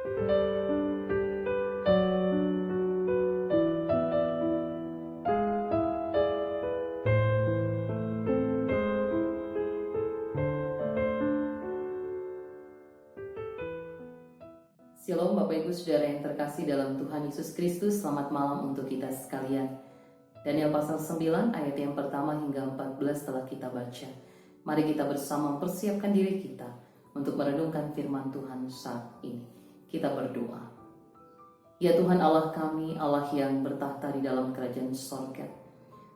Shalom Bapak Ibu Saudara yang terkasih dalam Tuhan Yesus Kristus, selamat malam untuk kita sekalian. Daniel pasal 9 ayat yang pertama hingga 14 telah kita baca. Mari kita bersama mempersiapkan diri kita untuk merenungkan firman Tuhan saat ini. Kita berdoa. Ya Tuhan Allah kami, Allah yang bertahta di dalam kerajaan sorga.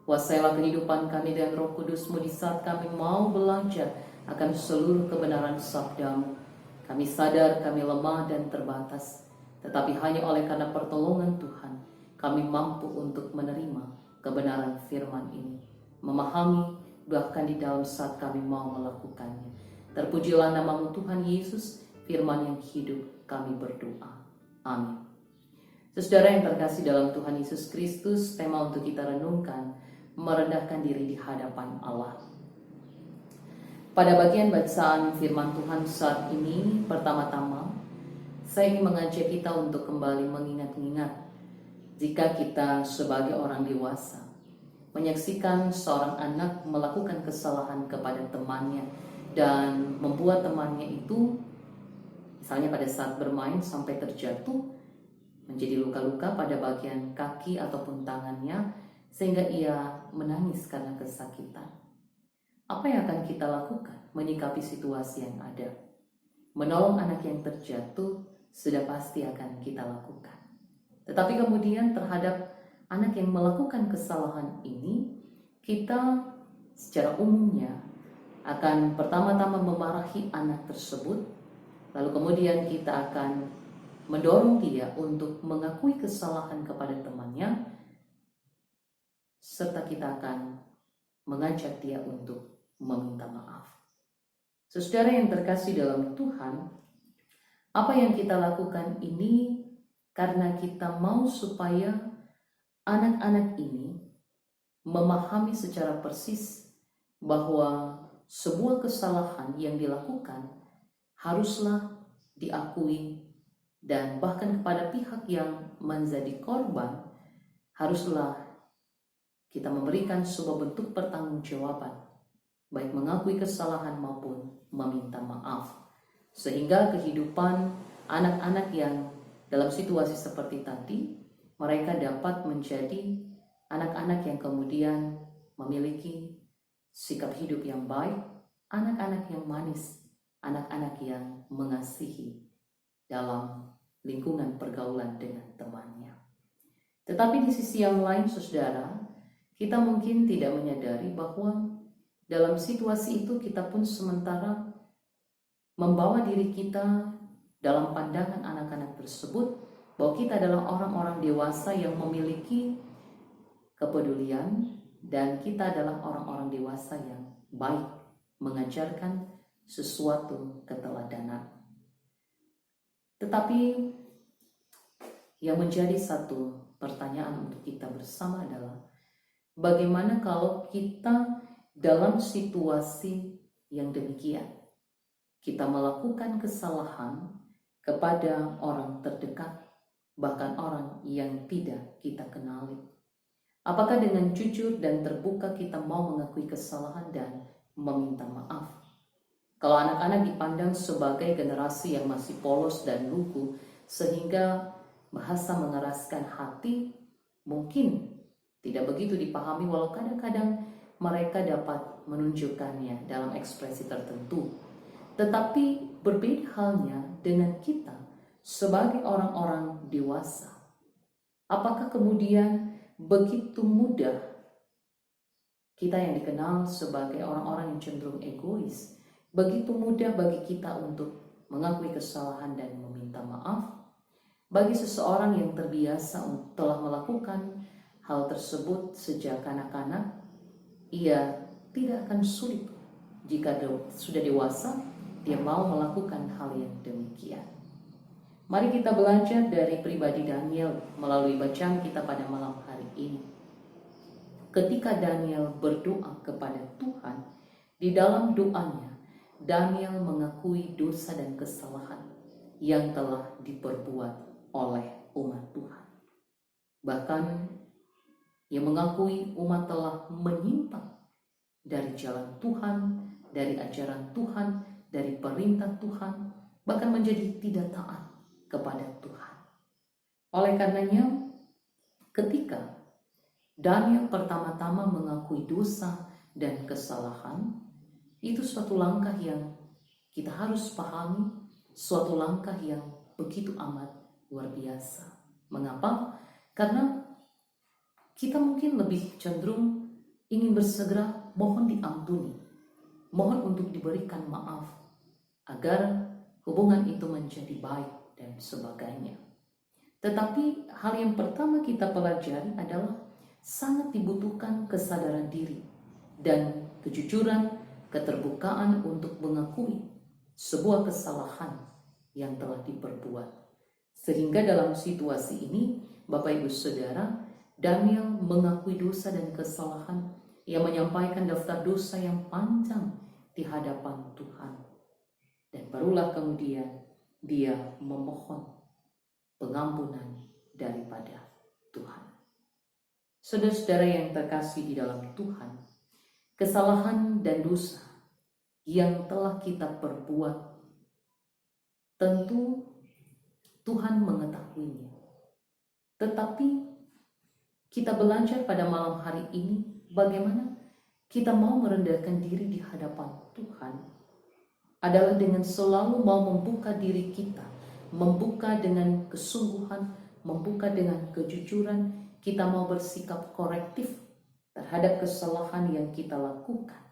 Kuasailah kehidupan kami dan Roh Kudus-Mu di saat kami mau belajar akan seluruh kebenaran sabda-Mu. Kami sadar kami lemah dan terbatas, tetapi hanya oleh karena pertolongan Tuhan, kami mampu untuk menerima kebenaran firman ini, memahami bahkan di dalam saat kami mau melakukannya. Terpujilah nama-Mu Tuhan Yesus, firman yang hidup kami berdoa. Amin. Saudara yang terkasih dalam Tuhan Yesus Kristus, tema untuk kita renungkan, merendahkan diri di hadapan Allah. Pada bagian bacaan firman Tuhan saat ini, pertama-tama saya ingin mengajak kita untuk kembali mengingat-ingat jika kita sebagai orang dewasa menyaksikan seorang anak melakukan kesalahan kepada temannya dan membuat temannya itu misalnya pada saat bermain sampai terjatuh menjadi luka-luka pada bagian kaki ataupun tangannya sehingga ia menangis karena kesakitan. Apa yang akan kita lakukan menyikapi situasi yang ada? Menolong anak yang terjatuh sudah pasti akan kita lakukan. Tetapi kemudian terhadap anak yang melakukan kesalahan ini, kita secara umumnya akan pertama-tama memarahi anak tersebut, lalu kemudian kita akan mendorong dia untuk mengakui kesalahan kepada temannya, serta kita akan mengajak dia untuk meminta maaf. Saudara yang terkasih dalam Tuhan, apa yang kita lakukan ini karena kita mau supaya anak-anak ini memahami secara persis bahwa sebuah kesalahan yang dilakukan haruslah diakui dan bahkan kepada pihak yang menjadi korban haruslah kita memberikan sebuah bentuk pertanggungjawaban, baik mengakui kesalahan maupun meminta maaf. Sehingga kehidupan anak-anak yang dalam situasi seperti tadi, mereka dapat menjadi anak-anak yang kemudian memiliki sikap hidup yang baik, anak-anak yang manis, anak-anak yang mengasihi dalam lingkungan pergaulan dengan temannya. Tetapi di sisi yang lain, saudara, kita mungkin tidak menyadari bahwa dalam situasi itu kita pun sementara membawa diri kita dalam pandangan anak-anak tersebut bahwa kita adalah orang-orang dewasa yang memiliki kepedulian dan kita adalah orang-orang dewasa yang baik mengajarkan sesuatu keteladanan. Tetapi yang menjadi satu pertanyaan untuk kita bersama adalah bagaimana kalau kita dalam situasi yang demikian, kita melakukan kesalahan kepada orang terdekat, bahkan orang yang tidak kita kenali. Apakah dengan jujur dan terbuka kita mau mengakui kesalahan dan meminta maaf? Kalau anak-anak dipandang sebagai generasi yang masih polos dan lugu, sehingga bahasa mengeraskan hati mungkin tidak begitu dipahami, walau kadang-kadang mereka dapat menunjukkannya dalam ekspresi tertentu. Tetapi berbeda halnya dengan kita sebagai orang-orang dewasa. Apakah kemudian begitu mudah kita yang dikenal sebagai orang-orang yang cenderung egois, begitu mudah bagi kita untuk mengakui kesalahan dan meminta maaf? Bagi seseorang yang terbiasa telah melakukan hal tersebut sejak kanak-kanak, ia tidak akan sulit jika sudah dewasa dia mau melakukan hal yang demikian. Mari kita belajar dari pribadi Daniel melalui bacaan kita pada malam hari ini. Ketika Daniel berdoa kepada Tuhan, di dalam doanya Daniel mengakui dosa dan kesalahan yang telah diperbuat oleh umat Tuhan. Bahkan ia mengakui umat telah menyimpang dari jalan Tuhan, dari ajaran Tuhan, dari perintah Tuhan, bahkan menjadi tidak taat kepada Tuhan. Oleh karenanya, ketika Daniel pertama-tama mengakui dosa dan kesalahan, itu suatu langkah yang kita harus pahami, suatu langkah yang begitu amat luar biasa. Mengapa? Karena kita mungkin lebih cenderung ingin bersegera mohon diampuni, mohon untuk diberikan maaf, agar hubungan itu menjadi baik dan sebagainya. Tetapi hal yang pertama kita pelajari adalah sangat dibutuhkan kesadaran diri dan kejujuran, keterbukaan untuk mengakui sebuah kesalahan yang telah diperbuat. Sehingga dalam situasi ini, Bapak Ibu Saudara, Daniel mengakui dosa dan kesalahan. Ia menyampaikan daftar dosa yang panjang di hadapan Tuhan. Dan barulah kemudian dia memohon pengampunan daripada Tuhan. Saudara-saudara yang terkasih di dalam Tuhan, kesalahan dan dosa yang telah kita perbuat, tentu Tuhan mengetahuinya. Tetapi kita belajar pada malam hari ini bagaimana kita mau merendahkan diri di hadapan Tuhan adalah dengan selalu mau membuka diri kita, membuka dengan kesungguhan, membuka dengan kejujuran. Kita mau bersikap korektif terhadap kesalahan yang kita lakukan.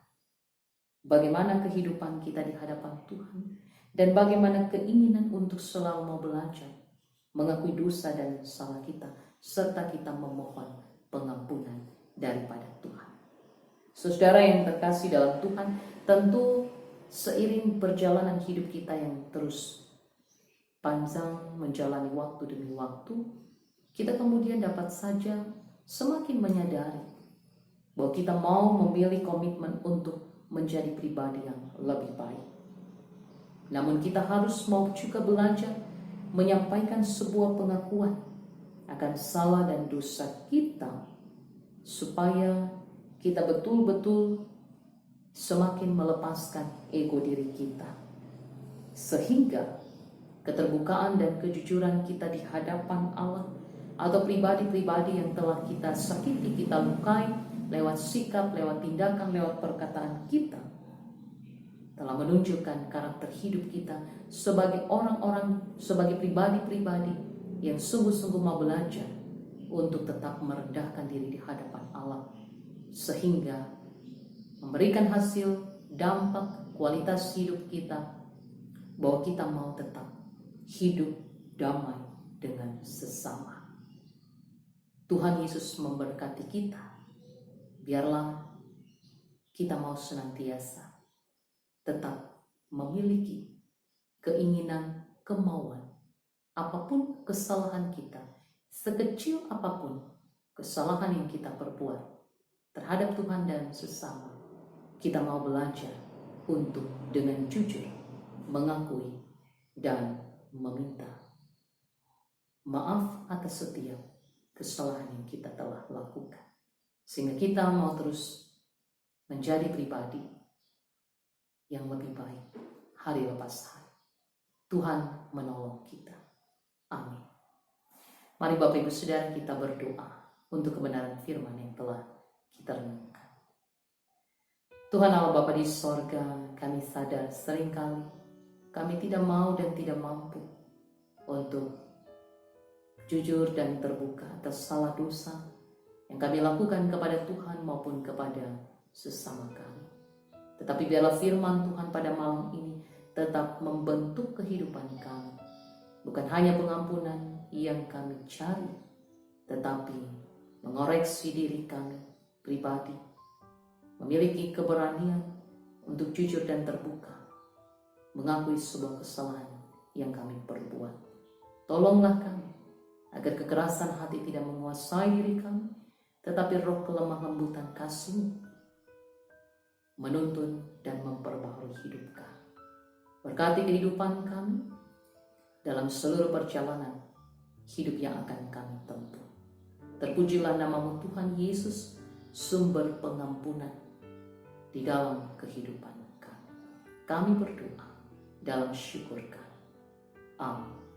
Bagaimana kehidupan kita di hadapan Tuhan, dan bagaimana keinginan untuk selalu mau belajar, mengakui dosa dan salah kita, serta kita memohon pengampunan daripada Tuhan. Saudara yang terkasih dalam Tuhan, tentu seiring perjalanan hidup kita yang terus panjang menjalani waktu demi waktu, kita kemudian dapat saja semakin menyadari bahwa kita mau memilih komitmen untuk menjadi pribadi yang lebih baik. Namun kita harus mau juga belajar menyampaikan sebuah pengakuan akan salah dan dosa kita, supaya kita betul-betul semakin melepaskan ego diri kita, sehingga keterbukaan dan kejujuran kita di hadapan Allah atau pribadi-pribadi yang telah kita sakiti, kita lukai lewat sikap, lewat tindakan, lewat perkataan kita, telah menunjukkan karakter hidup kita sebagai orang-orang, sebagai pribadi-pribadi yang sungguh-sungguh mau belajar untuk tetap merendahkan diri di hadapan Allah, sehingga memberikan hasil, dampak, kualitas hidup kita, bahwa kita mau tetap hidup damai dengan sesama. Tuhan Yesus memberkati kita. Biarlah kita mau senantiasa tetap memiliki keinginan, kemauan, apapun kesalahan kita, sekecil apapun kesalahan yang kita perbuat terhadap Tuhan dan sesama, kita mau belajar untuk dengan jujur mengakui dan meminta maaf atas setiap kesalahan yang kita telah lakukan, sehingga kita mau terus menjadi pribadi yang lebih baik hari lepas hari. Tuhan menolong kita. Amin. Mari Bapak Ibu Saudara kita berdoa untuk kebenaran firman yang telah kita renungkan. Tuhan Allah Bapa di sorga, kami sadar seringkali kami tidak mau dan tidak mampu untuk jujur dan terbuka atas salah dosa yang kami lakukan kepada Tuhan maupun kepada sesama kami. Tetapi biarlah firman Tuhan pada malam ini tetap membentuk kehidupan kami. Bukan hanya pengampunan yang kami cari, tetapi mengoreksi diri kami pribadi, memiliki keberanian untuk jujur dan terbuka, mengakui sebuah kesalahan yang kami perbuat. Tolonglah kami agar kekerasan hati tidak menguasai diri kami, tetapi roh kelemah lembutan kasih menuntun dan memperbaharui hidup kami. Berkati kehidupan kami, dalam seluruh perjalanan hidup yang akan kami tempuh. Terpujilah namamu Tuhan Yesus, sumber pengampunan di dalam kehidupan kami. Kami berdoa dalam syukur kami. Amin.